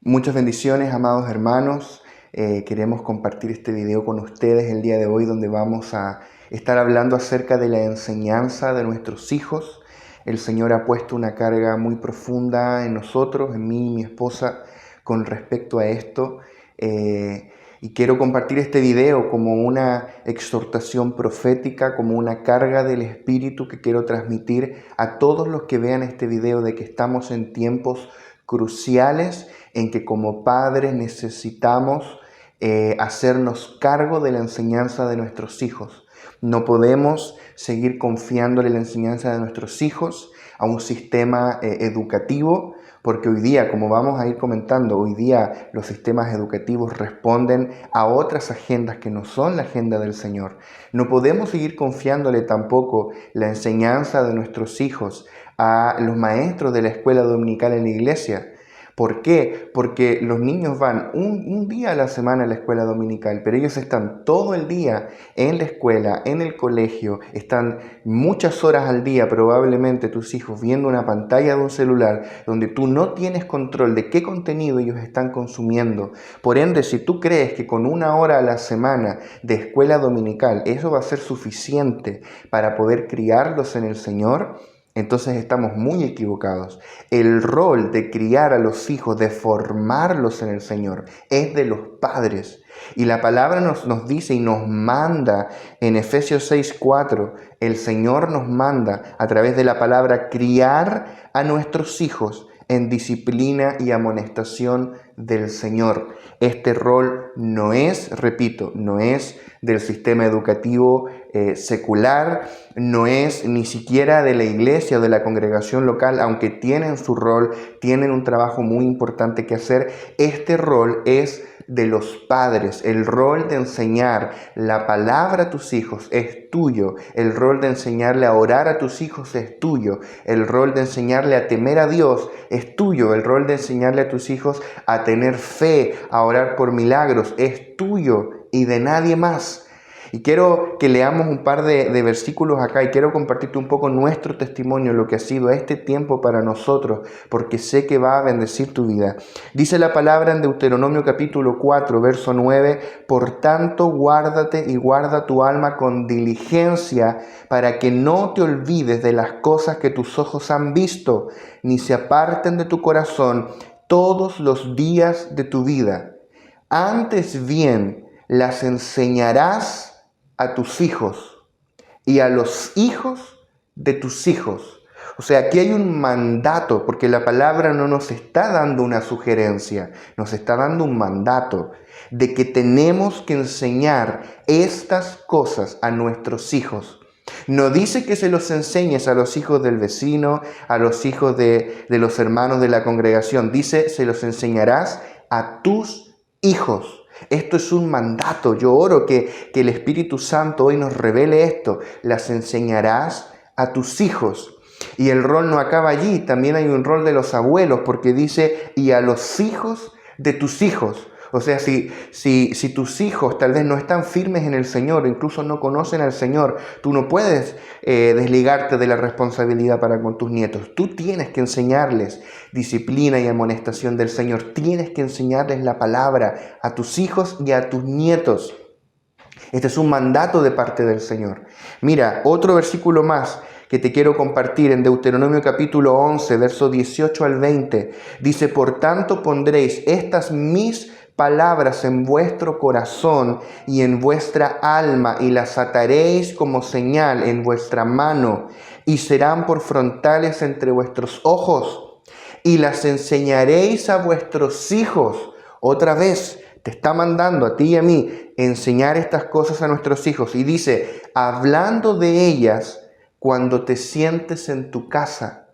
Muchas bendiciones, amados hermanos. Queremos compartir este video con ustedes el día de hoy, donde vamos a estar hablando acerca de la enseñanza de nuestros hijos. El Señor ha puesto una carga muy profunda en nosotros, en mí y mi esposa, con respecto a esto. Y quiero compartir este video como una exhortación profética, como una carga del Espíritu que quiero transmitir a todos los que vean este video, de que estamos en tiempos cruciales en que como padres necesitamos hacernos cargo de la enseñanza de nuestros hijos. No podemos seguir confiándole la enseñanza de nuestros hijos a un sistema educativo, porque hoy día, como vamos a ir comentando, hoy día los sistemas educativos responden a otras agendas que no son la agenda del Señor. No podemos seguir confiándole tampoco la enseñanza de nuestros hijos a los maestros de la escuela dominical en la iglesia. ¿Por qué? Porque los niños van un día a la semana a la escuela dominical, pero ellos están todo el día en la escuela, en el colegio, están muchas horas al día, probablemente tus hijos, viendo una pantalla de un celular donde tú no tienes control de qué contenido ellos están consumiendo. Por ende, si tú crees que con una hora a la semana de escuela dominical eso va a ser suficiente para poder criarlos en el Señor, entonces estamos muy equivocados. El rol de criar a los hijos, de formarlos en el Señor, es de los padres. Y la palabra nos dice y nos manda en Efesios 6:4, el Señor nos manda a través de la palabra criar a nuestros hijos en disciplina y amonestación del Señor. Este rol no es, repito, no es del sistema educativo secular, no es ni siquiera de la iglesia o de la congregación local, aunque tienen su rol, tienen un trabajo muy importante que hacer. Este rol es de los padres. El rol de enseñar la palabra a tus hijos es tuyo. El rol de enseñarle a orar a tus hijos es tuyo. El rol de enseñarle a temer a Dios es tuyo. El rol de enseñarle a tus hijos a tener fe, a orar por milagros, es tuyo y de nadie más. Y quiero que leamos un par de versículos acá, y quiero compartirte un poco nuestro testimonio, lo que ha sido este tiempo para nosotros, porque sé que va a bendecir tu vida. Dice la palabra en Deuteronomio capítulo 4, verso 9, por tanto guárdate y guarda tu alma con diligencia, para que no te olvides de las cosas que tus ojos han visto, ni se aparten de tu corazón todos los días de tu vida. Antes bien las enseñarás a tus hijos y a los hijos de tus hijos. O sea, aquí hay un mandato, porque la palabra no nos está dando una sugerencia, nos está dando un mandato de que tenemos que enseñar estas cosas a nuestros hijos. No dice que se los enseñes a los hijos del vecino, a los hijos de los hermanos de la congregación. Dice, se los enseñarás a tus hijos. Esto es un mandato. Yo oro que el Espíritu Santo hoy nos revele esto. Las enseñarás a tus hijos. Y el rol no acaba allí. También hay un rol de los abuelos, porque dice, y a los hijos de tus hijos. O sea, si tus hijos tal vez no están firmes en el Señor, incluso no conocen al Señor, tú no puedes desligarte de la responsabilidad para con tus nietos. Tú tienes que enseñarles disciplina y amonestación del Señor. Tienes que enseñarles la palabra a tus hijos y a tus nietos. Este es un mandato de parte del Señor. Mira, otro versículo más que te quiero compartir en Deuteronomio capítulo 11, verso 18 al 20. Dice, por tanto pondréis estas mis palabras en vuestro corazón y en vuestra alma, y las ataréis como señal en vuestra mano, y serán por frontales entre vuestros ojos, y las enseñaréis a vuestros hijos. Otra vez, te está mandando a ti y a mí enseñar estas cosas a nuestros hijos. Y dice, hablando de ellas cuando te sientes en tu casa,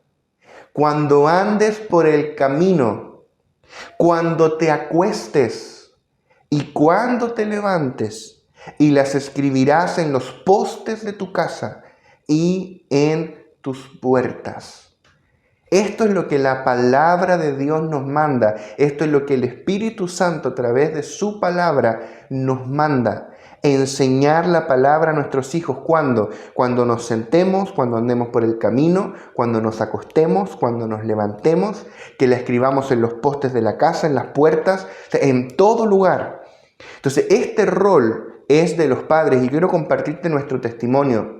cuando andes por el camino, cuando te acuestes y cuando te levantes, y las escribirás en los postes de tu casa y en tus puertas. Esto es lo que la palabra de Dios nos manda. Esto es lo que el Espíritu Santo a través de su palabra nos manda. Enseñar la palabra a nuestros hijos. ¿Cuándo? Cuando nos sentemos, cuando andemos por el camino, cuando nos acostemos, cuando nos levantemos, que la escribamos en los postes de la casa, en las puertas, en todo lugar. Entonces, este rol es de los padres y quiero compartirte nuestro testimonio.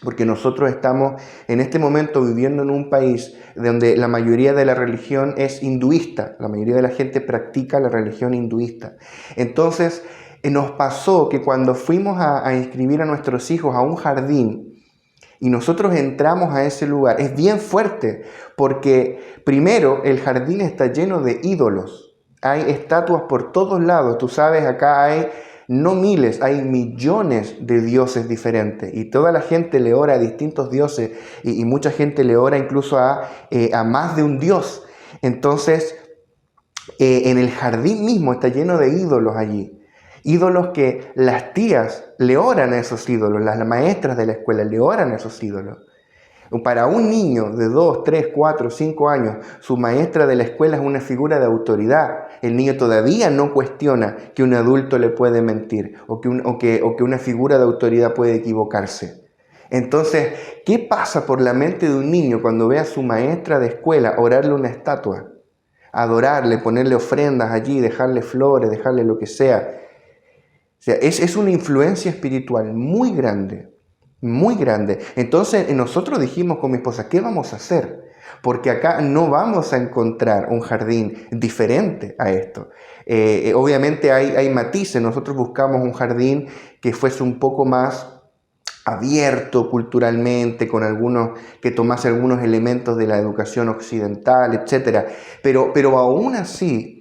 Porque nosotros estamos en este momento viviendo en un país donde la mayoría de la religión es hinduista, la mayoría de la gente practica la religión hinduista. Entonces, nos pasó que cuando fuimos a inscribir a nuestros hijos a un jardín y nosotros entramos a ese lugar, es bien fuerte, porque primero el jardín está lleno de ídolos. Hay estatuas por todos lados, tú sabes, acá hay no miles, hay millones de dioses diferentes y toda la gente le ora a distintos dioses y mucha gente le ora incluso a más de un dios. Entonces, en el jardín mismo está lleno de ídolos allí. Ídolos que las tías le oran a esos ídolos, las maestras de la escuela le oran a esos ídolos. Para un niño de 2, 3, 4, 5 años, su maestra de la escuela es una figura de autoridad. El niño todavía no cuestiona que un adulto le puede mentir o que una figura de autoridad puede equivocarse. Entonces, ¿qué pasa por la mente de un niño cuando ve a su maestra de escuela orarle una estatua? Adorarle, ponerle ofrendas allí, dejarle flores, dejarle lo que sea. O sea, es una influencia espiritual muy grande. Muy grande. Entonces nosotros dijimos con mi esposa, ¿qué vamos a hacer? Porque acá no vamos a encontrar un jardín diferente a esto. Obviamente hay matices. Nosotros buscamos un jardín que fuese un poco más abierto culturalmente, que tomase algunos elementos de la educación occidental, etc. Pero aún así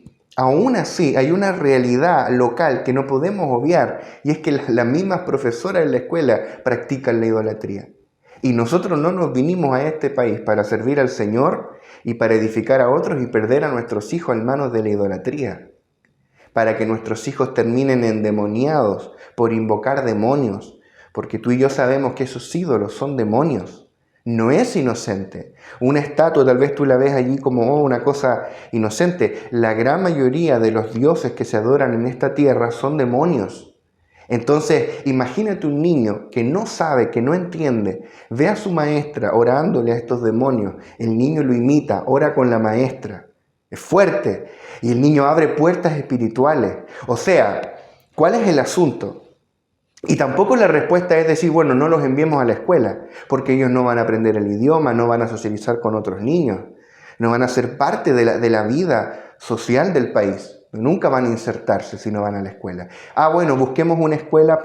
hay una realidad local que no podemos obviar, y es que las mismas profesoras en la escuela practican la idolatría. Y nosotros no nos vinimos a este país para servir al Señor y para edificar a otros y perder a nuestros hijos en manos de la idolatría, para que nuestros hijos terminen endemoniados por invocar demonios, porque tú y yo sabemos que esos ídolos son demonios. No es inocente. Una estatua tal vez tú la ves allí como una cosa inocente. La gran mayoría de los dioses que se adoran en esta tierra son demonios. Entonces, imagínate un niño que no sabe, que no entiende, ve a su maestra orándole a estos demonios. El niño lo imita, ora con la maestra. Es fuerte. Y el niño abre puertas espirituales. O sea, ¿cuál es el asunto? Y tampoco la respuesta es decir, bueno, no los enviemos a la escuela, porque ellos no van a aprender el idioma, no van a socializar con otros niños, no van a ser parte de la vida social del país. Nunca van a insertarse si no van a la escuela. Bueno, busquemos una escuela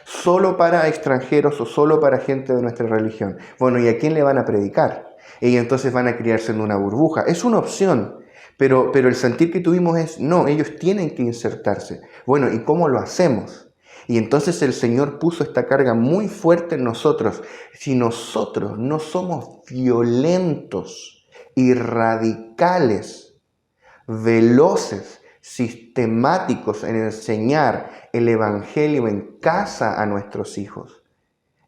solo para extranjeros o solo para gente de nuestra religión. Bueno, ¿y a quién le van a predicar? Y entonces van a criarse en una burbuja. Es una opción, pero el sentir que tuvimos es, no, ellos tienen que insertarse. Bueno, ¿y cómo lo hacemos? Y entonces el Señor puso esta carga muy fuerte en nosotros. Si nosotros no somos violentos y radicales, veloces, sistemáticos en enseñar el Evangelio en casa a nuestros hijos,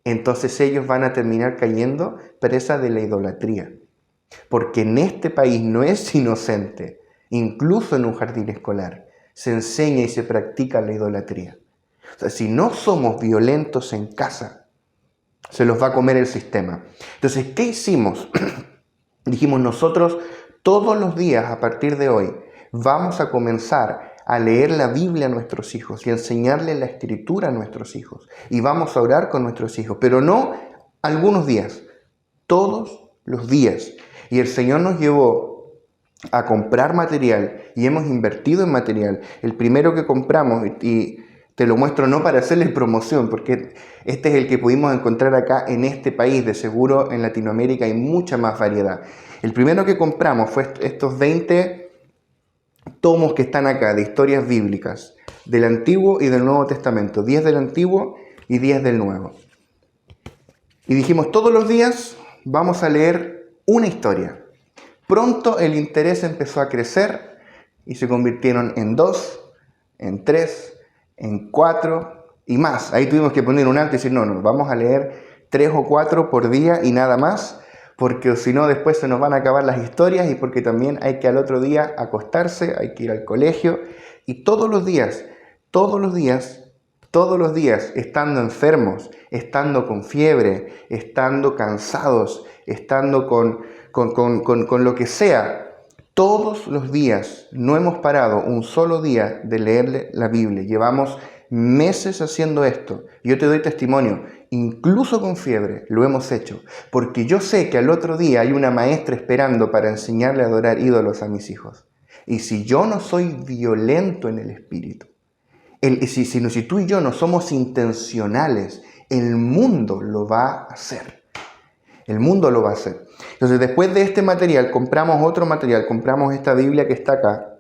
entonces ellos van a terminar cayendo presa de la idolatría. Porque en este país no es inocente, incluso en un jardín escolar, se enseña y se practica la idolatría. O sea, si no somos violentos en casa, se los va a comer el sistema. Entonces, ¿qué hicimos? Dijimos nosotros, todos los días a partir de hoy, vamos a comenzar a leer la Biblia a nuestros hijos y a enseñarle la Escritura a nuestros hijos. Y vamos a orar con nuestros hijos, pero no algunos días, todos los días. Y el Señor nos llevó a comprar material y hemos invertido en material. El primero que compramos, y te lo muestro no para hacerles promoción, porque este es el que pudimos encontrar acá en este país. De seguro en Latinoamérica hay mucha más variedad. El primero que compramos fue estos 20 tomos que están acá de historias bíblicas del Antiguo y del Nuevo Testamento. 10 del Antiguo y 10 del Nuevo. Y dijimos, todos los días vamos a leer una historia. Pronto el interés empezó a crecer y se convirtieron en 2, en 3, en 4 y más. Ahí tuvimos que poner un alto y decir, no, vamos a leer 3 o 4 por día y nada más, porque si no después se nos van a acabar las historias y porque también hay que al otro día acostarse, hay que ir al colegio y todos los días Todos los días, estando enfermos, estando con fiebre, estando cansados, estando con lo que sea. Todos los días, no hemos parado un solo día de leerle la Biblia. Llevamos meses haciendo esto. Yo te doy testimonio, incluso con fiebre lo hemos hecho, porque yo sé que al otro día hay una maestra esperando para enseñarle a adorar ídolos a mis hijos. Y si yo no soy violento en el espíritu, si tú y yo no somos intencionales, el mundo lo va a hacer. El mundo lo va a hacer. Entonces, después de este material, compramos otro material, compramos esta Biblia que está acá,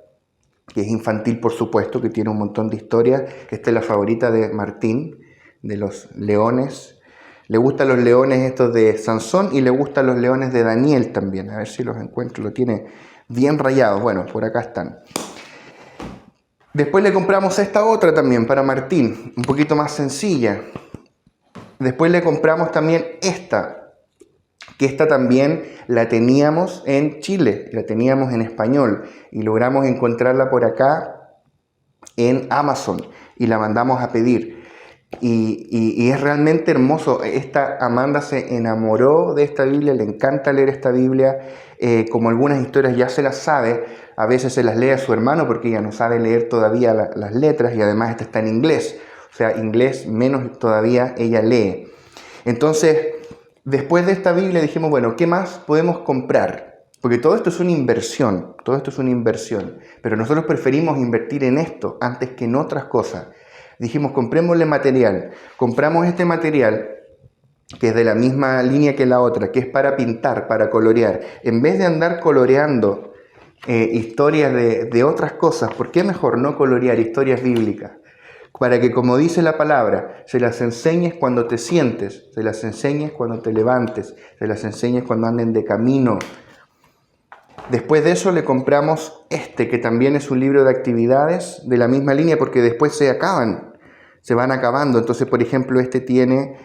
que es infantil, por supuesto, que tiene un montón de historias. Esta es la favorita de Martín, de los leones. Le gustan los leones estos de Sansón y le gustan los leones de Daniel también. A ver si los encuentro, lo tiene bien rayados. Bueno, por acá están. Después le compramos esta otra también para Martín, un poquito más sencilla. Después le compramos también esta, que esta también la teníamos en Chile, la teníamos en español y logramos encontrarla por acá en Amazon y la mandamos a pedir. Y es realmente hermoso. Amanda se enamoró de esta Biblia, le encanta leer esta Biblia. Como algunas historias ya se las sabe, a veces se las lee a su hermano porque ella no sabe leer todavía las letras y además esta está en inglés. O sea, inglés menos todavía ella lee. Entonces, después de esta Biblia dijimos, bueno, ¿qué más podemos comprar? Porque todo esto es una inversión, pero nosotros preferimos invertir en esto antes que en otras cosas. Dijimos, comprémosle material. Compramos este material, que es de la misma línea que la otra, que es para pintar, para colorear. En vez de andar coloreando historias de otras cosas, ¿por qué mejor no colorear historias bíblicas? Para que, como dice la palabra, se las enseñes cuando te sientes, se las enseñes cuando te levantes, se las enseñes cuando anden de camino. Después de eso le compramos que también es un libro de actividades de la misma línea, porque después se van acabando. Entonces, por ejemplo, tiene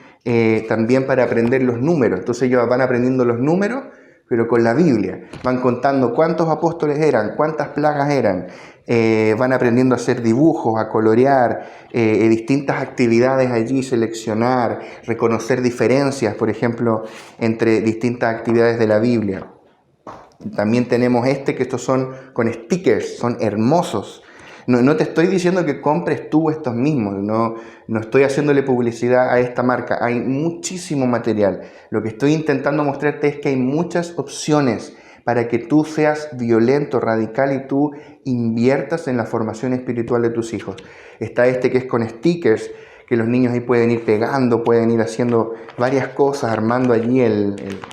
también para aprender los números. Entonces ellos van aprendiendo los números, pero con la Biblia. Van contando cuántos apóstoles eran, cuántas plagas eran. Van aprendiendo a hacer dibujos, a colorear, distintas actividades allí, seleccionar, reconocer diferencias, por ejemplo, entre distintas actividades de la Biblia. También tenemos que estos son con stickers, son hermosos. No te estoy diciendo que compres tú estos mismos, no estoy haciéndole publicidad a esta marca. Hay muchísimo material. Lo que estoy intentando mostrarte es que hay muchas opciones para que tú seas violento, radical y tú inviertas en la formación espiritual de tus hijos. Está que es con stickers, que los niños ahí pueden ir pegando, pueden ir haciendo varias cosas, armando allí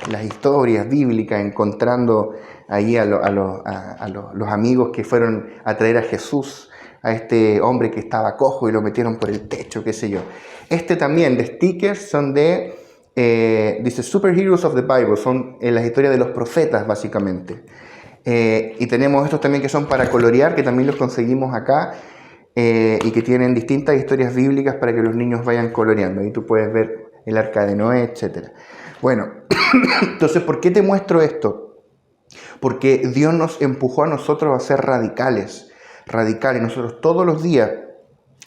las historias bíblicas, encontrando allí a los amigos que fueron a traer a Jesús, a este hombre que estaba cojo y lo metieron por el techo, qué sé yo. También de stickers son dice Superheroes of the Bible, son las historias de los profetas básicamente. Y tenemos estos también que son para colorear, que también los conseguimos acá, y que tienen distintas historias bíblicas para que los niños vayan coloreando. Ahí tú puedes ver el arca de Noé, etc. Bueno, entonces, ¿por qué te muestro esto? Porque Dios nos empujó a nosotros a ser radicales. Nosotros todos los días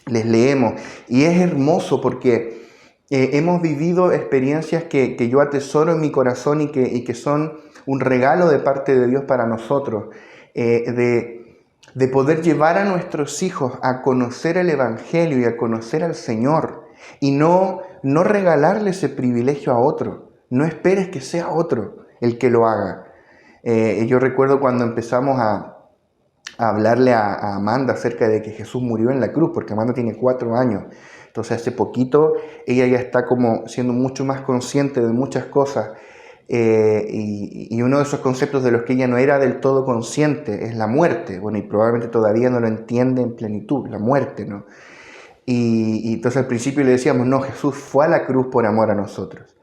les leemos y es hermoso porque hemos vivido experiencias que yo atesoro en mi corazón y que son un regalo de parte de Dios para nosotros, de poder llevar a nuestros hijos a conocer el Evangelio y a conocer al Señor y no regalarle ese privilegio a otro. No esperes que sea otro el que lo haga. Yo recuerdo cuando empezamos a hablarle a Amanda acerca de que Jesús murió en la cruz, porque Amanda tiene 4 años. Entonces hace poquito ella ya está como siendo mucho más consciente de muchas cosas. Y uno de esos conceptos de los que ella no era del todo consciente es la muerte. Bueno, y probablemente todavía no lo entiende en plenitud, la muerte, ¿no? Y entonces al principio le decíamos, no, Jesús fue a la cruz por amor a nosotros.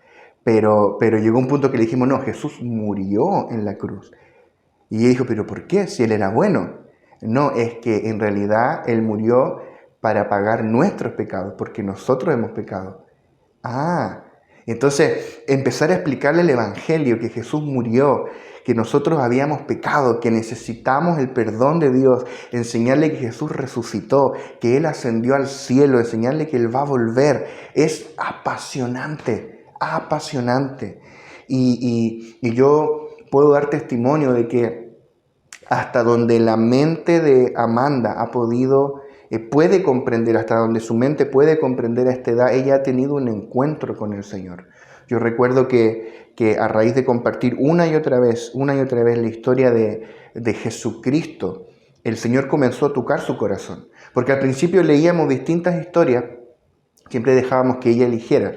Pero llegó un punto que le dijimos, no, Jesús murió en la cruz. Y ella dijo, ¿pero por qué? Si Él era bueno. No, es que en realidad Él murió para pagar nuestros pecados, porque nosotros hemos pecado. Ah, Entonces, empezar a explicarle el Evangelio, que Jesús murió, que nosotros habíamos pecado, que necesitamos el perdón de Dios, enseñarle que Jesús resucitó, que Él ascendió al cielo, enseñarle que Él va a volver, es apasionante, apasionante. Y yo puedo dar testimonio de que hasta donde la mente de Amanda ha podido, puede comprender, hasta donde su mente puede comprender a esta edad, ella ha tenido un encuentro con el Señor. Yo recuerdo que a raíz de compartir una y otra vez la historia de Jesucristo, el Señor comenzó a tocar su corazón. Porque al principio leíamos distintas historias, siempre dejábamos que ella eligiera.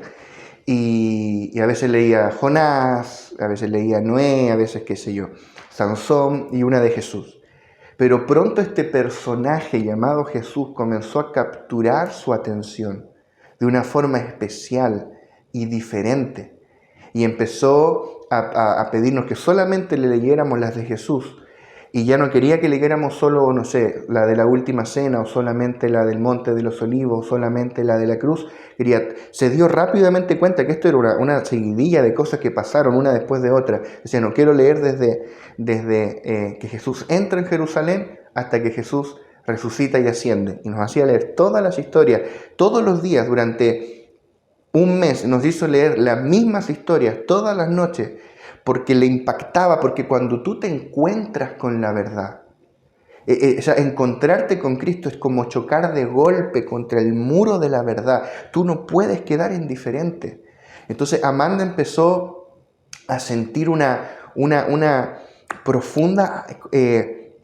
Y a veces leía Jonás, a veces leía Noé, a veces qué sé yo, Sansón y una de Jesús. Pero pronto este personaje llamado Jesús comenzó a capturar su atención de una forma especial y diferente. Y empezó a pedirnos que solamente le leyéramos las de Jesús. Y ya no quería que leyéramos solo, no sé, la de la última cena, o solamente la del Monte de los Olivos, o solamente la de la cruz. Se dio rápidamente cuenta que esto era una seguidilla de cosas que pasaron una después de otra. Decía, no quiero leer desde que Jesús entra en Jerusalén hasta que Jesús resucita y asciende. Y nos hacía leer todas las historias, todos los días, durante un mes. Nos hizo leer las mismas historias todas las noches, porque le impactaba, porque cuando tú te encuentras con la verdad, o sea, encontrarte con Cristo es como chocar de golpe contra el muro de la verdad. Tú no puedes quedar indiferente. Entonces Amanda empezó a sentir una profunda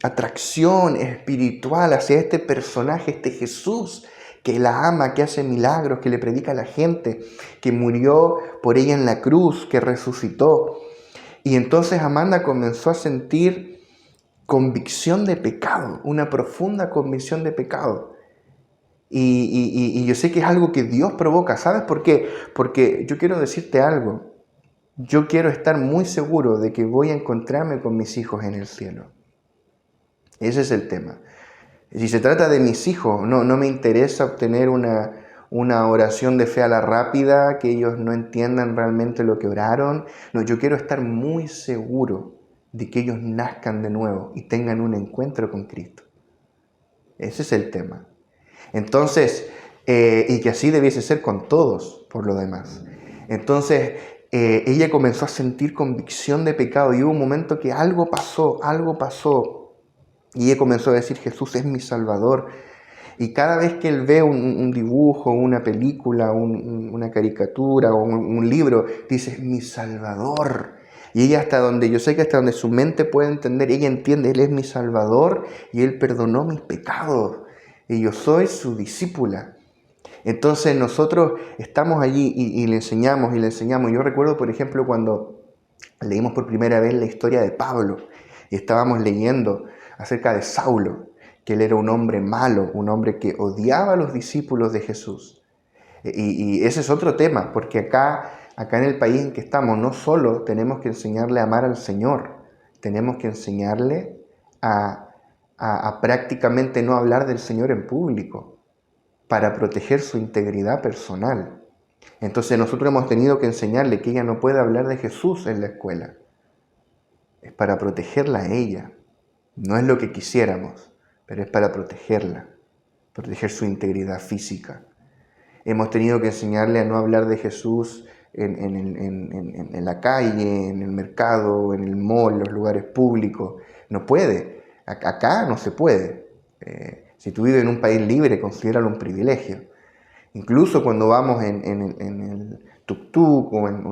atracción espiritual hacia este personaje, este Jesús, que la ama, que hace milagros, que le predica a la gente, que murió por ella en la cruz, que resucitó. Y entonces Amanda comenzó a sentir convicción de pecado, una profunda convicción de pecado. Y yo sé que es algo que Dios provoca. ¿Sabes por qué? Porque yo quiero decirte algo. Yo quiero estar muy seguro de que voy a encontrarme con mis hijos en el cielo. Ese es el tema. Si se trata de mis hijos, no me interesa obtener una oración de fe a la rápida, que ellos no entiendan realmente lo que oraron. No, yo quiero estar muy seguro de que ellos nazcan de nuevo y tengan un encuentro con Cristo. Ese es el tema. Entonces, y que así debiese ser con todos, por lo demás. Entonces, ella comenzó a sentir convicción de pecado y hubo un momento que algo pasó. Y ella comenzó a decir, Jesús es mi Salvador. Y cada vez que él ve un dibujo, una película, una caricatura o un libro, dice, mi Salvador. Y ella yo sé que hasta donde su mente puede entender, ella entiende, Él es mi Salvador y Él perdonó mis pecados. Y yo soy su discípula. Entonces nosotros estamos allí y le enseñamos. Yo recuerdo, por ejemplo, cuando leímos por primera vez la historia de Pablo y estábamos leyendo acerca de Saulo, que él era un hombre malo, un hombre que odiaba a los discípulos de Jesús. Y ese es otro tema, porque acá en el país en que estamos, no solo tenemos que enseñarle a amar al Señor, tenemos que enseñarle a prácticamente no hablar del Señor en público, para proteger su integridad personal. Entonces nosotros hemos tenido que enseñarle que ella no puede hablar de Jesús en la escuela. Es para protegerla a ella. No es lo que quisiéramos, pero es para protegerla, proteger su integridad física. Hemos tenido que enseñarle a no hablar de Jesús en la calle, en el mercado, en el mall, en los lugares públicos. No puede. Acá no se puede. Si tú vives en un país libre, considéralo un privilegio. Incluso cuando vamos en el tuk-tuk o en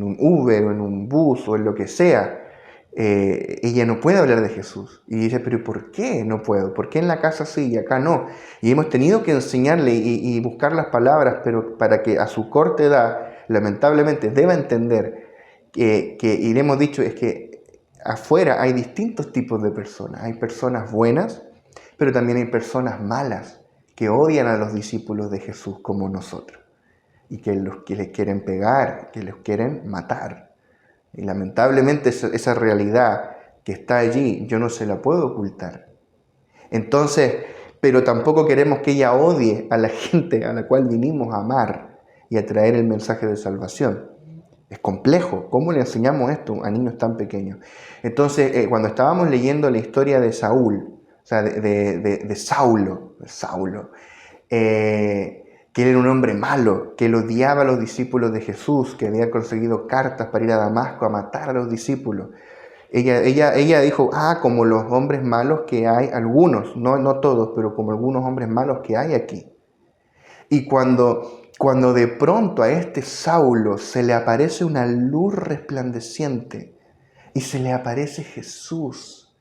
un Uber o en un bus o en lo que sea, ella no puede hablar de Jesús. Y dice, pero ¿por qué no puedo? ¿Por qué en la casa sí y acá no? Y hemos tenido que enseñarle y buscar las palabras, pero para que a su corta edad, lamentablemente, deba entender y le hemos dicho, es que afuera hay distintos tipos de personas. Hay personas buenas, pero también hay personas malas que odian a los discípulos de Jesús como nosotros y que les quieren pegar, que los quieren matar. Y lamentablemente esa realidad que está allí, yo no se la puedo ocultar. Entonces, pero tampoco queremos que ella odie a la gente a la cual vinimos a amar. y a traer el mensaje de salvación. Es complejo. ¿Cómo le enseñamos esto a niños tan pequeños? Entonces, cuando estábamos leyendo la historia de Saúl, o sea, de Saulo, que él era un hombre malo, que él odiaba a los discípulos de Jesús, que había conseguido cartas para ir a Damasco a matar a los discípulos. Ella dijo, como los hombres malos que hay, algunos, no todos, pero como algunos hombres malos que hay aquí. Y cuando de pronto a este Saulo se le aparece una luz resplandeciente y se le aparece Jesús,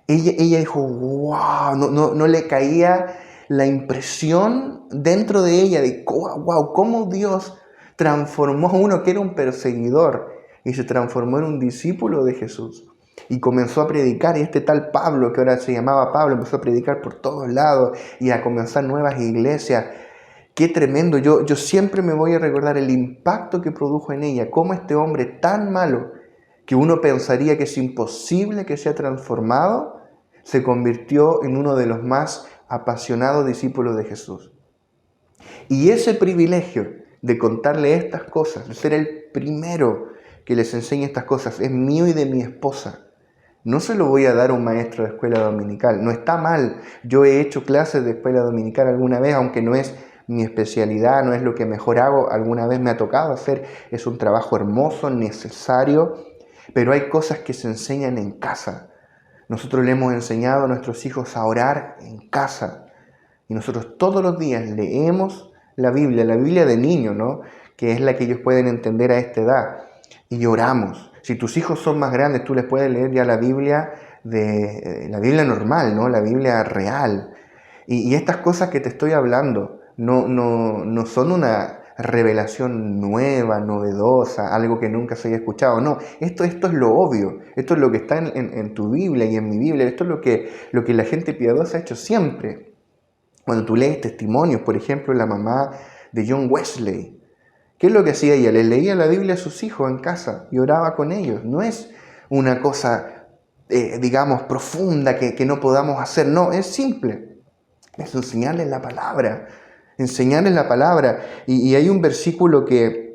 ella dijo, wow, no le caía la impresión dentro de ella de, wow, cómo Dios transformó a uno que era un perseguidor y se transformó en un discípulo de Jesús. Y comenzó a predicar, y este tal Pablo, que ahora se llamaba Pablo, empezó a predicar por todos lados y a comenzar nuevas iglesias. Qué tremendo. Yo siempre me voy a recordar el impacto que produjo en ella, cómo este hombre tan malo, que uno pensaría que es imposible que sea transformado, se convirtió en uno de los más apasionados discípulos de Jesús. Y ese privilegio de contarle estas cosas, de ser el primero que les enseñe estas cosas, es mío y de mi esposa. No se lo voy a dar a un maestro de escuela dominical. No está mal. Yo he hecho clases de escuela dominical alguna vez, aunque no es mi especialidad, no es lo que mejor hago. Alguna vez me ha tocado hacer. Es un trabajo hermoso, necesario, pero hay cosas que se enseñan en casa. Nosotros le hemos enseñado a nuestros hijos a orar en casa. Y nosotros todos los días leemos la Biblia de niño, ¿no? Que es la que ellos pueden entender a esta edad. Y oramos. Si tus hijos son más grandes, tú les puedes leer ya la Biblia normal, ¿no? La Biblia real. Y estas cosas que te estoy hablando no son una revelación nueva, novedosa, algo que nunca se haya escuchado. No, esto es lo obvio. Esto es lo que está en tu Biblia y en mi Biblia. Esto es lo que la gente piadosa ha hecho siempre. Cuando tú lees testimonios, por ejemplo, la mamá de John Wesley, ¿qué es lo que hacía ella? Les leía la Biblia a sus hijos en casa y oraba con ellos. No es una cosa, digamos, profunda que no podamos hacer. No, es simple. Es enseñarles la palabra. Enseñarles la palabra. Y hay un versículo que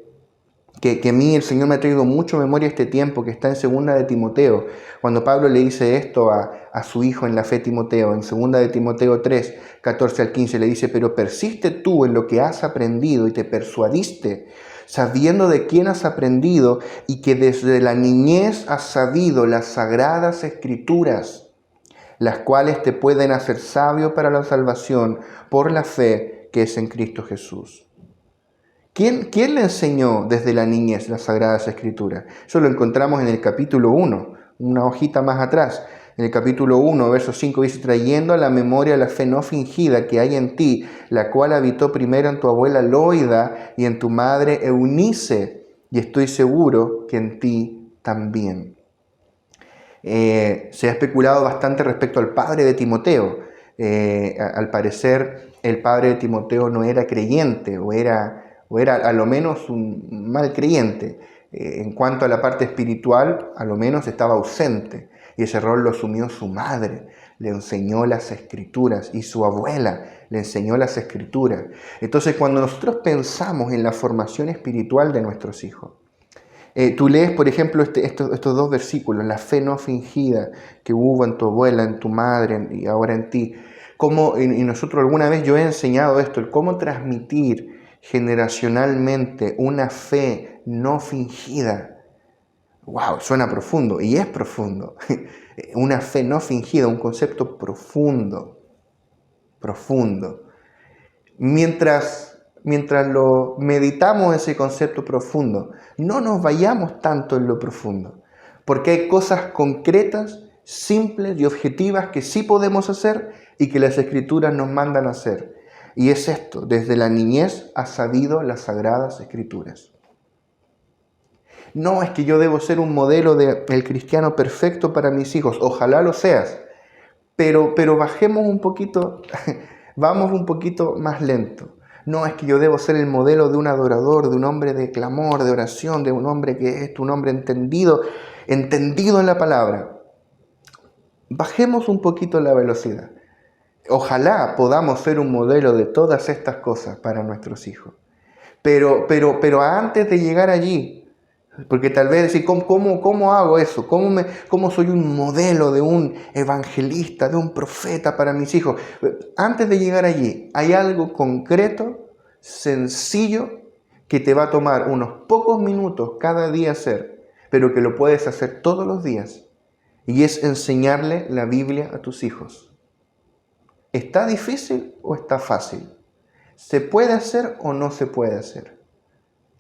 a mí el Señor me ha traído mucho memoria este tiempo, que está en 2 de Timoteo, cuando Pablo le dice esto a su hijo en la fe Timoteo, en 2 de Timoteo 3, 14 al 15, le dice, pero persiste tú en lo que has aprendido y te persuadiste, sabiendo de quién has aprendido y que desde la niñez has sabido las sagradas escrituras, las cuales te pueden hacer sabio para la salvación por la fe que es en Cristo Jesús. ¿Quién le enseñó desde la niñez las Sagradas Escrituras? Eso lo encontramos en el capítulo 1, una hojita más atrás. En el capítulo 1, verso 5 dice, trayendo a la memoria la fe no fingida que hay en ti, la cual habitó primero en tu abuela Loida y en tu madre Eunice, y estoy seguro que en ti también. Se ha especulado bastante respecto al padre de Timoteo. Al parecer, el padre de Timoteo no era creyente o era a lo menos un mal creyente. En cuanto a la parte espiritual, a lo menos estaba ausente. Y ese rol lo asumió su madre. Le enseñó las escrituras y su abuela le enseñó las escrituras. Entonces, cuando nosotros pensamos en la formación espiritual de nuestros hijos, tú lees, por ejemplo, estos dos versículos, la fe no fingida que hubo en tu abuela, en tu madre y ahora en ti. Y nosotros alguna vez yo he enseñado esto, el cómo transmitir generacionalmente una fe no fingida. ¡Wow! Suena profundo, y es profundo. Una fe no fingida, un concepto profundo. Mientras lo meditamos ese concepto profundo, no nos vayamos tanto en lo profundo, porque hay cosas concretas, simples y objetivas que sí podemos hacer y que las Escrituras nos mandan a hacer. Y es esto, desde la niñez has sabido las Sagradas Escrituras. No es que yo debo ser un modelo del cristiano perfecto para mis hijos, ojalá lo seas, pero bajemos un poquito, vamos un poquito más lento. No es que yo debo ser el modelo de un adorador, de un hombre de clamor, de oración, de un hombre que es un hombre entendido en la palabra. Bajemos un poquito la velocidad. Ojalá podamos ser un modelo de todas estas cosas para nuestros hijos. Pero antes de llegar allí, porque tal vez decir, ¿cómo hago eso? ¿Cómo soy un modelo de un evangelista, de un profeta para mis hijos? Antes de llegar allí, hay algo concreto, sencillo, que te va a tomar unos pocos minutos cada día hacer, pero que lo puedes hacer todos los días. Y es enseñarle la Biblia a tus hijos. ¿Está difícil o está fácil? ¿Se puede hacer o no se puede hacer?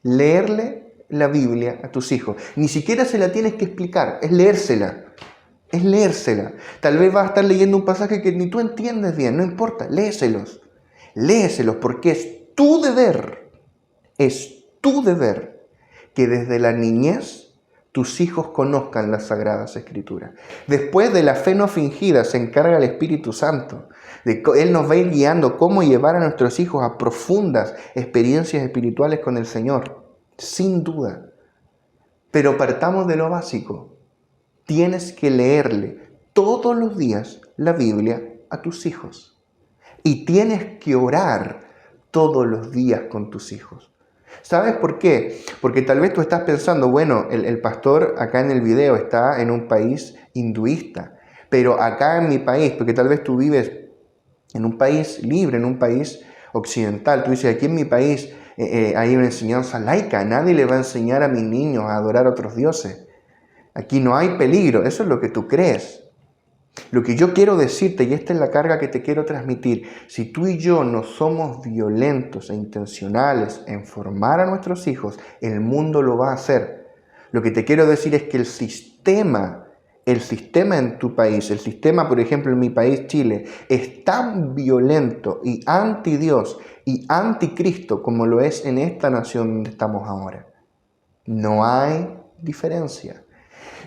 Leerle la Biblia a tus hijos. Ni siquiera se la tienes que explicar, es leérsela. Es leérsela. Tal vez vas a estar leyendo un pasaje que ni tú entiendes bien, no importa, léeselos. Léeselos porque es tu deber que desde la niñez tus hijos conozcan las Sagradas Escrituras. Después de la fe no fingida se encarga el Espíritu Santo. Él nos va a ir guiando cómo llevar a nuestros hijos a profundas experiencias espirituales con el Señor. Sin duda. Pero partamos de lo básico. Tienes que leerle todos los días la Biblia a tus hijos. Y tienes que orar todos los días con tus hijos. ¿Sabes por qué? Porque tal vez tú estás pensando, bueno, el pastor acá en el video está en un país hinduista, pero acá en mi país, porque tal vez tú vives en un país libre, en un país occidental, tú dices, aquí en mi país hay una enseñanza laica, nadie le va a enseñar a mis niños a adorar a otros dioses. Aquí no hay peligro, eso es lo que tú crees. Lo que yo quiero decirte, y esta es la carga que te quiero transmitir, si tú y yo no somos violentos e intencionales en formar a nuestros hijos, el mundo lo va a hacer. Lo que te quiero decir es que el sistema en tu país, el sistema, por ejemplo, en mi país, Chile, es tan violento y anti Dios y anticristo como lo es en esta nación donde estamos ahora. No hay diferencia.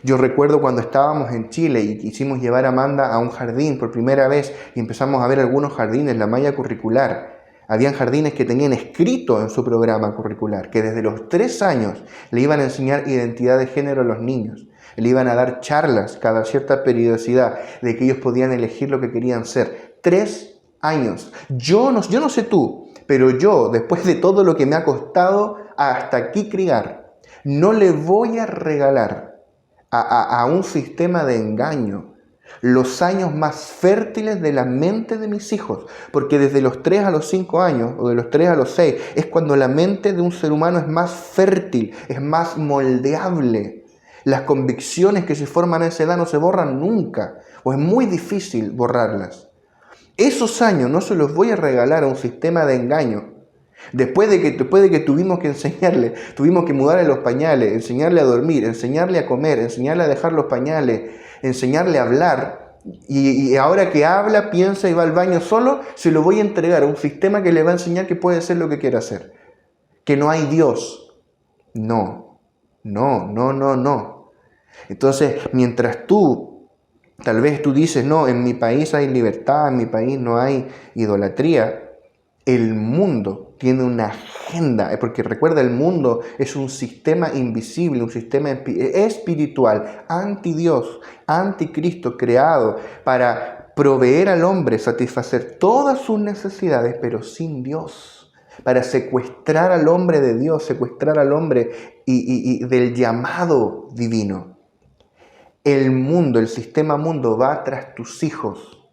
Yo recuerdo cuando estábamos en Chile y quisimos llevar a Amanda a un jardín por primera vez y empezamos a ver algunos jardines, la malla curricular. Habían jardines que tenían escrito en su programa curricular que desde los 3 años le iban a enseñar identidad de género a los niños. Le iban a dar charlas cada cierta periodicidad de que ellos podían elegir lo que querían ser. 3 años. Yo no sé tú, pero yo, después de todo lo que me ha costado hasta aquí criar, no le voy a regalar a un sistema de engaño los años más fértiles de la mente de mis hijos, porque desde los 3 a los 5 años, o de los 3 a los 6, es cuando la mente de un ser humano es más fértil, es más moldeable. Las convicciones que se forman a esa edad no se borran nunca, o es muy difícil borrarlas. Esos años no se los voy a regalar a un sistema de engaño. Después de que tuvimos que enseñarle, tuvimos que mudarle los pañales, enseñarle a dormir, enseñarle a comer, enseñarle a dejar los pañales, enseñarle a hablar, y ahora que habla, piensa y va al baño solo, se lo voy a entregar a un sistema que le va a enseñar que puede hacer lo que quiera hacer. Que no hay Dios. No. Entonces, mientras tal vez tú dices, no, en mi país hay libertad, en mi país no hay idolatría, el mundo tiene una agenda, porque recuerda, el mundo es un sistema invisible, un sistema espiritual, anti Dios, anticristo, creado para proveer al hombre, satisfacer todas sus necesidades, pero sin Dios, para secuestrar al hombre de Dios, secuestrar al hombre y del llamado divino. El mundo, el sistema mundo va tras tus hijos,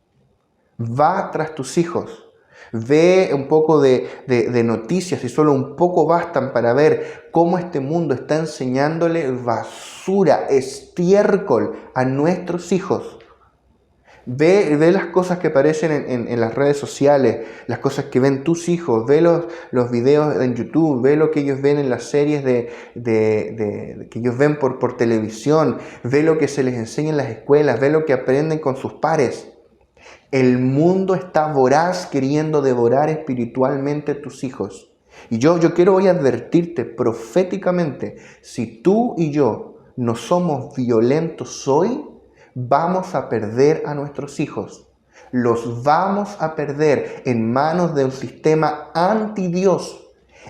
va tras tus hijos. Ve un poco de noticias y solo un poco bastan para ver cómo este mundo está enseñándole basura, estiércol a nuestros hijos. Ve las cosas que aparecen en las redes sociales, las cosas que ven tus hijos, ve los videos en YouTube, ve lo que ellos ven en las series que ellos ven por televisión, ve lo que se les enseña en las escuelas, ve lo que aprenden con sus pares. El mundo está voraz queriendo devorar espiritualmente a tus hijos. Y yo quiero hoy advertirte proféticamente, si tú y yo no somos violentos hoy, vamos a perder a nuestros hijos. Los vamos a perder en manos de un sistema anti-Dios.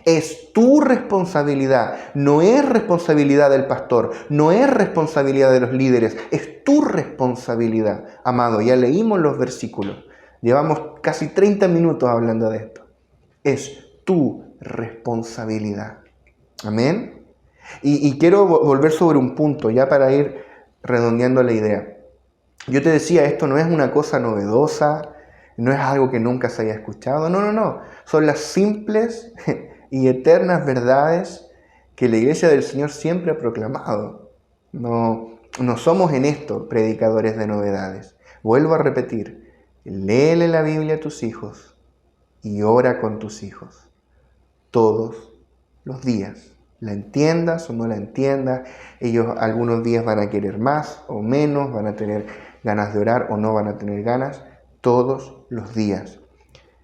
Es tu responsabilidad, no es responsabilidad del pastor, no es responsabilidad de los líderes, es tu responsabilidad. Amado, ya leímos los versículos, llevamos casi 30 minutos hablando de esto. Es tu responsabilidad. Amén. Y quiero volver sobre un punto, ya para ir redondeando la idea. Yo te decía, esto no es una cosa novedosa, no es algo que nunca se haya escuchado. No. Son las simples y eternas verdades que la Iglesia del Señor siempre ha proclamado. No somos en esto predicadores de novedades. Vuelvo a repetir, léele la Biblia a tus hijos y ora con tus hijos todos los días. La entiendas o no la entiendas, ellos algunos días van a querer más o menos, van a tener ganas de orar o no van a tener ganas, todos los días.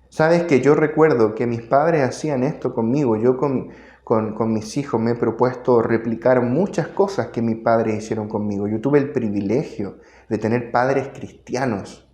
¿Sabes que yo recuerdo que mis padres hacían esto conmigo? Yo con mis hijos me he propuesto replicar muchas cosas que mis padres hicieron conmigo. Yo tuve el privilegio de tener padres cristianos.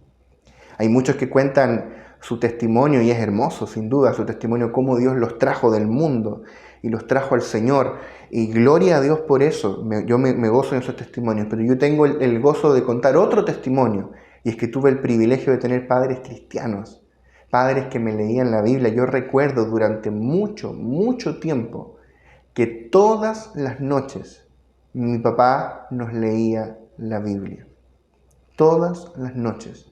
Hay muchos que cuentan su testimonio y es hermoso, sin duda, su testimonio, cómo Dios los trajo del mundo y los trajo al Señor. Y gloria a Dios por eso, yo me gozo en esos testimonios, pero yo tengo el gozo de contar otro testimonio, y es que tuve el privilegio de tener padres cristianos, padres que me leían la Biblia. Yo recuerdo durante mucho tiempo que todas las noches mi papá nos leía la Biblia. Todas las noches.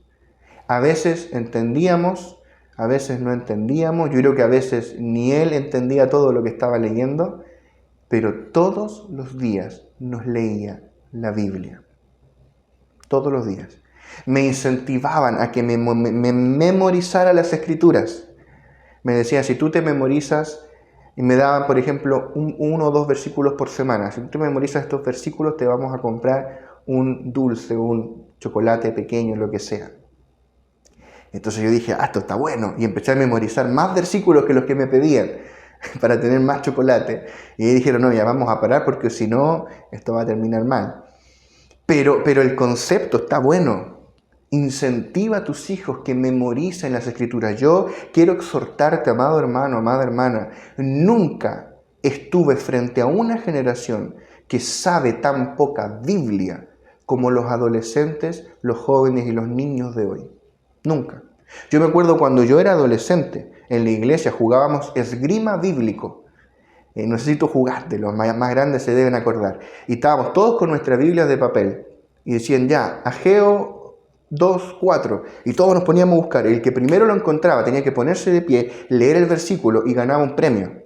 A veces entendíamos, a veces no entendíamos. Yo creo que a veces ni él entendía todo lo que estaba leyendo, pero todos los días nos leía la Biblia. Todos los días. Me incentivaban a que me memorizara las Escrituras. Me decían, si tú te memorizas, y me daban, por ejemplo, 1 o 2 versículos por semana. Si tú te memorizas estos versículos, te vamos a comprar un dulce, un chocolate pequeño, lo que sea. Entonces yo dije, esto está bueno, y empecé a memorizar más versículos que los que me pedían para tener más chocolate. Y ahí dijeron, no, ya vamos a parar porque si no, esto va a terminar mal. Pero el concepto está bueno. Incentiva a tus hijos que memoricen las Escrituras. Yo quiero exhortarte, amado hermano, amada hermana, nunca estuve frente a una generación que sabe tan poca Biblia como los adolescentes, los jóvenes y los niños de hoy. Nunca. Yo me acuerdo cuando yo era adolescente, en la iglesia jugábamos esgrima bíblico. No sé si tú jugaste, los más grandes se deben acordar. Y estábamos todos con nuestras Biblias de papel. Y decían ya, Ageo 2:4. Y todos nos poníamos a buscar. El que primero lo encontraba tenía que ponerse de pie, leer el versículo y ganaba un premio.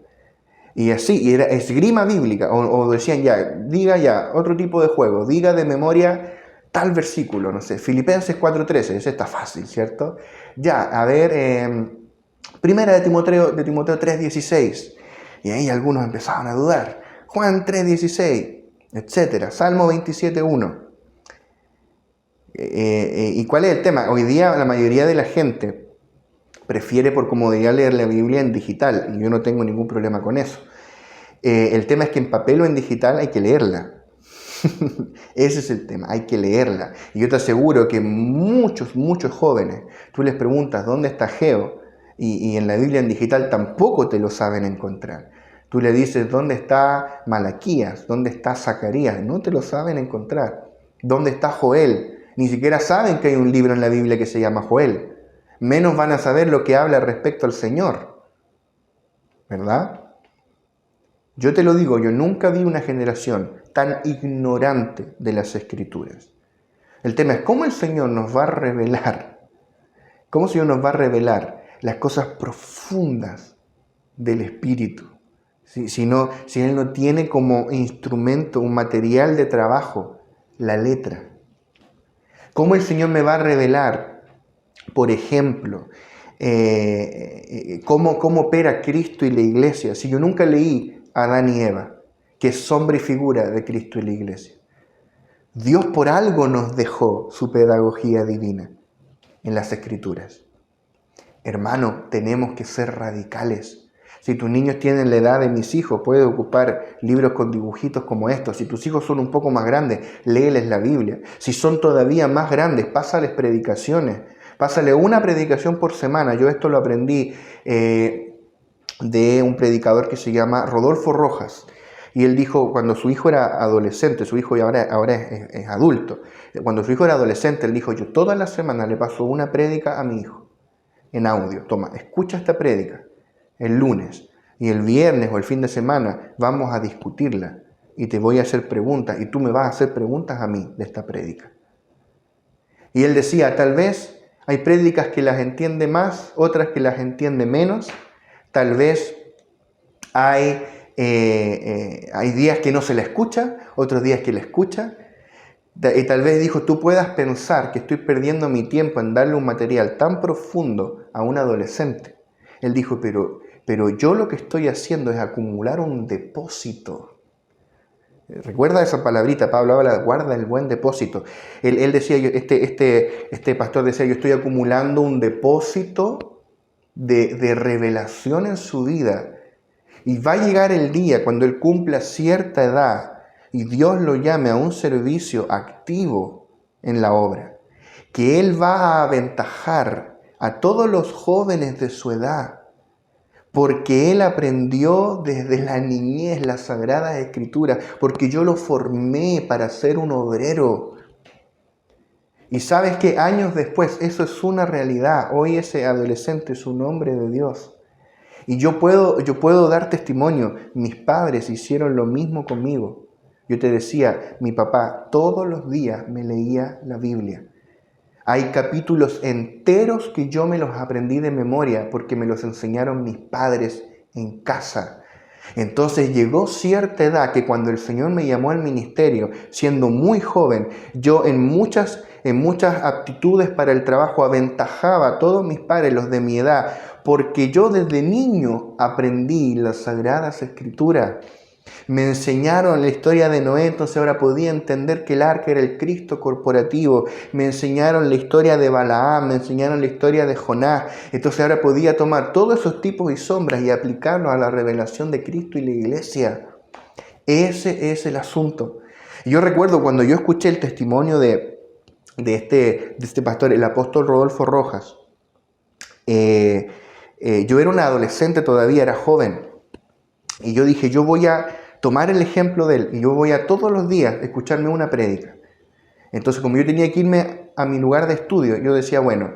Y así, y era esgrima bíblica. O decían ya, diga ya, otro tipo de juego. Diga de memoria tal versículo, no sé, Filipenses 4:13, ese está fácil, ¿cierto? Ya, a ver, primera de Timoteo 3:16, y ahí algunos empezaban a dudar, Juan 3:16, etc. Salmo 27:1. ¿Y cuál es el tema? Hoy día la mayoría de la gente prefiere por comodidad leer la Biblia en digital, y yo no tengo ningún problema con eso. El tema es que en papel o en digital hay que leerla. Ese es el tema, hay que leerla. Y yo te aseguro que muchos jóvenes, tú les preguntas dónde está Ageo, y en la Biblia en digital tampoco te lo saben encontrar. Tú le dices dónde está Malaquías, dónde está Zacarías, no te lo saben encontrar. ¿Dónde está Joel? Ni siquiera saben que hay un libro en la Biblia que se llama Joel. Menos van a saber lo que habla respecto al Señor. ¿Verdad? Yo te lo digo, yo nunca vi una generación tan ignorante de las Escrituras. El tema es cómo el Señor nos va a revelar, cómo el Señor nos va a revelar las cosas profundas del Espíritu. Si Él no tiene como instrumento, un material de trabajo, la letra. ¿Cómo el Señor me va a revelar, por ejemplo, cómo opera Cristo y la Iglesia? Si yo nunca leí Adán y Eva, que es sombra y figura de Cristo y la Iglesia. Dios por algo nos dejó su pedagogía divina en las Escrituras. Hermano, tenemos que ser radicales. Si tus niños tienen la edad de mis hijos, puedes ocupar libros con dibujitos como estos. Si tus hijos son un poco más grandes, léeles la Biblia. Si son todavía más grandes, pásales predicaciones. Pásale una predicación por semana. Yo esto lo aprendí de un predicador que se llama Rodolfo Rojas. Y él dijo, cuando su hijo era adolescente, su hijo ahora es adulto, cuando su hijo era adolescente, él dijo, yo todas las semanas le paso una prédica a mi hijo, en audio. Toma, escucha esta prédica el lunes. Y el viernes o el fin de semana vamos a discutirla y te voy a hacer preguntas y tú me vas a hacer preguntas a mí de esta prédica. Y él decía, tal vez hay prédicas que las entiende más, otras que las entiende menos, tal vez hay días que no se la escucha, otros días que la escucha. Y tal vez dijo, tú puedas pensar que estoy perdiendo mi tiempo en darle un material tan profundo a un adolescente. Él dijo, pero yo lo que estoy haciendo es acumular un depósito. Recuerda esa palabrita, Pablo habla, guarda el buen depósito. Él decía, este pastor decía, yo estoy acumulando un depósito de revelación en su vida. Y va a llegar el día cuando él cumpla cierta edad y Dios lo llame a un servicio activo en la obra, que él va a aventajar a todos los jóvenes de su edad, porque él aprendió desde la niñez las Sagradas Escrituras, porque yo lo formé para ser un obrero. Y sabes que años después eso es una realidad. Hoy ese adolescente es un hombre de Dios. Y yo puedo dar testimonio. Mis padres hicieron lo mismo conmigo. Yo te decía, mi papá todos los días me leía la Biblia. Hay capítulos enteros que yo me los aprendí de memoria porque me los enseñaron mis padres en casa. Entonces llegó cierta edad que cuando el Señor me llamó al ministerio, siendo muy joven, yo en muchas aptitudes para el trabajo aventajaba a todos mis padres, los de mi edad, porque yo desde niño aprendí las Sagradas Escrituras. Me enseñaron la historia de Noé, entonces ahora podía entender que el arca era el Cristo corporativo. Me enseñaron la historia de Balaam, me enseñaron la historia de Jonás. Entonces ahora podía tomar todos esos tipos y sombras y aplicarlos a la revelación de Cristo y la iglesia. Ese es el asunto. Yo recuerdo cuando yo escuché el testimonio de este pastor, el apóstol Rodolfo Rojas. Yo era un adolescente todavía, era joven. Y yo dije, yo voy a tomar el ejemplo de él y yo voy a todos los días escucharme una prédica. Entonces, como yo tenía que irme a mi lugar de estudio, yo decía, bueno,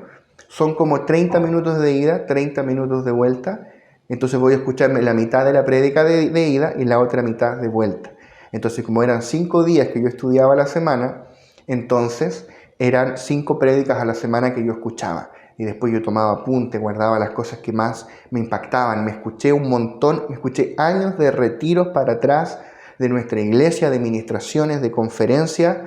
son como 30 minutos de ida, 30 minutos de vuelta. Entonces voy a escucharme la mitad de la prédica de ida y la otra mitad de vuelta. Entonces, como eran 5 días que yo estudiaba a la semana, entonces eran 5 prédicas a la semana que yo escuchaba. Y después yo tomaba apunte, guardaba las cosas que más me impactaban. Me escuché un montón, me escuché años de retiros para atrás de nuestra iglesia, de ministraciones, de conferencias.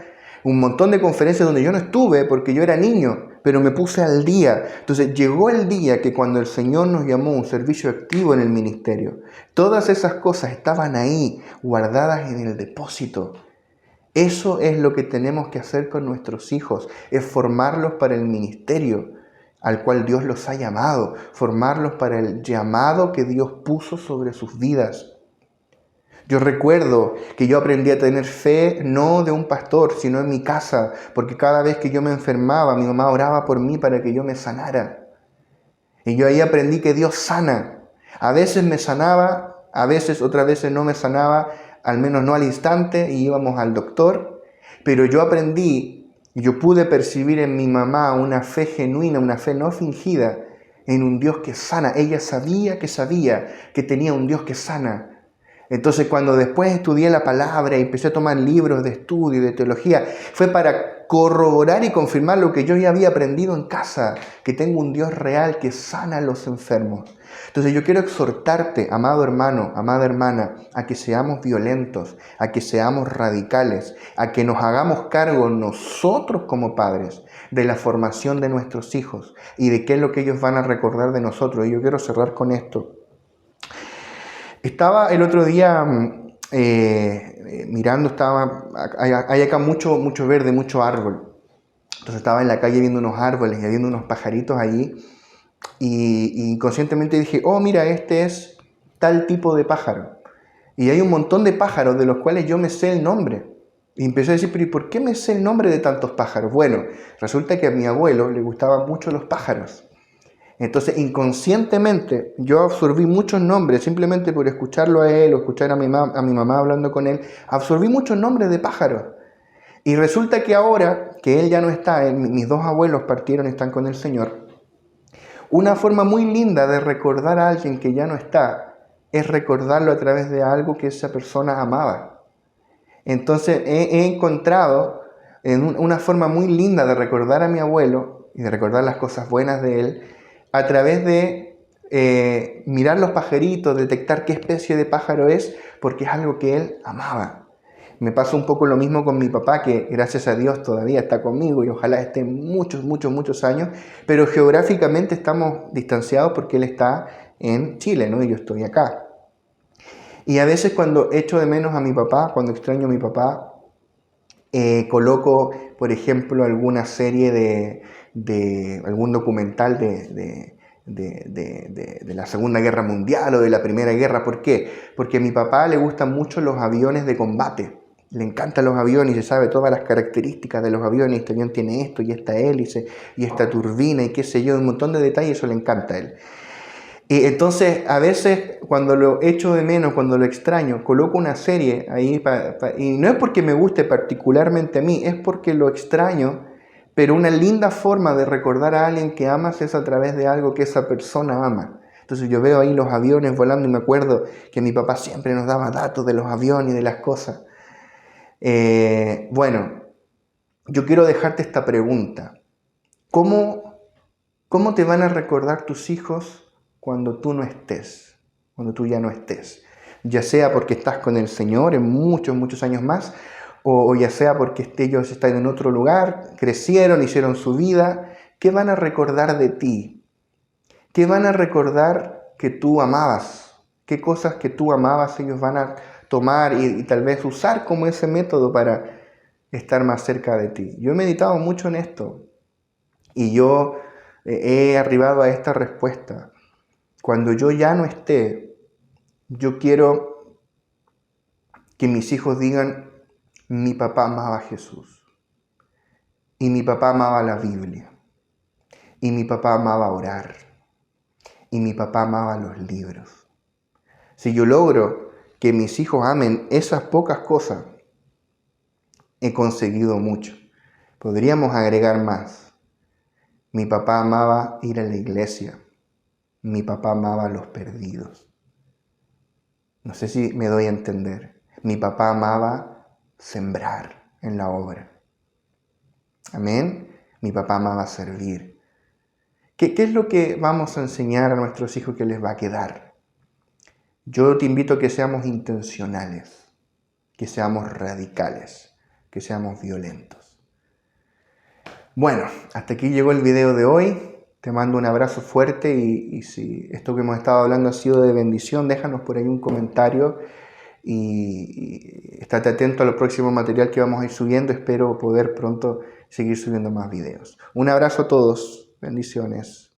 Un montón de conferencias donde yo no estuve porque yo era niño, pero me puse al día. Entonces llegó el día que cuando el Señor nos llamó a un servicio activo en el ministerio, todas esas cosas estaban ahí, guardadas en el depósito. Eso es lo que tenemos que hacer con nuestros hijos, es formarlos para el ministerio al cual Dios los ha llamado, formarlos para el llamado que Dios puso sobre sus vidas. Yo recuerdo que yo aprendí a tener fe no de un pastor, sino en mi casa, porque cada vez que yo me enfermaba, mi mamá oraba por mí para que yo me sanara. Y yo ahí aprendí que Dios sana. A veces me sanaba, a veces otras veces no me sanaba, al menos no al instante, y íbamos al doctor, pero yo aprendí. Yo pude percibir en mi mamá una fe genuina, una fe no fingida, en un Dios que sana. Ella sabía que tenía un Dios que sana. Entonces cuando después estudié la palabra y empecé a tomar libros de estudio, de teología, fue para corroborar y confirmar lo que yo ya había aprendido en casa, que tengo un Dios real que sana a los enfermos. Entonces yo quiero exhortarte, amado hermano, amada hermana, a que seamos violentos, a que seamos radicales, a que nos hagamos cargo nosotros como padres de la formación de nuestros hijos y de qué es lo que ellos van a recordar de nosotros. Y yo quiero cerrar con esto. Estaba el otro día mirando, hay acá mucho verde, mucho árbol. Entonces estaba en la calle viendo unos árboles y viendo unos pajaritos allí. Y conscientemente dije, oh mira, este es tal tipo de pájaro. Y hay un montón de pájaros de los cuales yo me sé el nombre. Y empecé a decir, pero ¿y por qué me sé el nombre de tantos pájaros? Bueno, resulta que a mi abuelo le gustaban mucho los pájaros. Entonces, inconscientemente, yo absorbí muchos nombres, simplemente por escucharlo a él o escuchar a mi mamá hablando con él, absorbí muchos nombres de pájaros. Y resulta que ahora que él ya no está, mis 2 abuelos partieron y están con el Señor, una forma muy linda de recordar a alguien que ya no está es recordarlo a través de algo que esa persona amaba. Entonces he encontrado una forma muy linda de recordar a mi abuelo y de recordar las cosas buenas de él a través de mirar los pajaritos, detectar qué especie de pájaro es, porque es algo que él amaba. Me pasa un poco lo mismo con mi papá, que gracias a Dios todavía está conmigo y ojalá esté muchos años, pero geográficamente estamos distanciados porque él está en Chile, ¿no? Y yo estoy acá. Y a veces cuando echo de menos a mi papá, cuando extraño a mi papá, coloco, por ejemplo, alguna serie algún documental de la Segunda Guerra Mundial o de la Primera Guerra. ¿Por qué? Porque a mi papá le gustan mucho los aviones de combate. Le encantan los aviones y se sabe todas las características de los aviones. Este avión tiene esto y esta hélice y esta turbina y qué sé yo, un montón de detalles, eso le encanta a él. Y entonces a veces cuando lo echo de menos, cuando lo extraño, coloco una serie ahí y no es porque me guste particularmente a mí, es porque lo extraño, pero una linda forma de recordar a alguien que amas es a través de algo que esa persona ama. Entonces yo veo ahí los aviones volando y me acuerdo que mi papá siempre nos daba datos de los aviones y de las cosas. Bueno, yo quiero dejarte esta pregunta. ¿Cómo te van a recordar tus hijos cuando tú no estés? Cuando tú ya no estés. Ya sea porque estás con el Señor en muchos años más, o ya sea porque ellos están en otro lugar, crecieron, hicieron su vida. ¿Qué van a recordar de ti? ¿Qué van a recordar que tú amabas? ¿Qué cosas que tú amabas ellos van a tomar y tal vez usar como ese método para estar más cerca de ti? Yo he meditado mucho en esto y yo he arribado a esta respuesta. Cuando yo ya no esté, yo quiero que mis hijos digan, mi papá amaba a Jesús, y mi papá amaba la Biblia, y mi papá amaba orar, y mi papá amaba los libros. Si yo logro que mis hijos amen esas pocas cosas, he conseguido mucho. Podríamos agregar más. Mi papá amaba ir a la iglesia. Mi papá amaba a los perdidos. No sé si me doy a entender. Mi papá amaba sembrar en la obra. Amén. Mi papá amaba servir. ¿Qué es lo que vamos a enseñar a nuestros hijos que les va a quedar? Yo te invito a que seamos intencionales, que seamos radicales, que seamos violentos. Bueno, hasta aquí llegó el video de hoy. Te mando un abrazo fuerte y si esto que hemos estado hablando ha sido de bendición, déjanos por ahí un comentario y estate atento a lo próximo material que vamos a ir subiendo. Espero poder pronto seguir subiendo más videos. Un abrazo a todos. Bendiciones.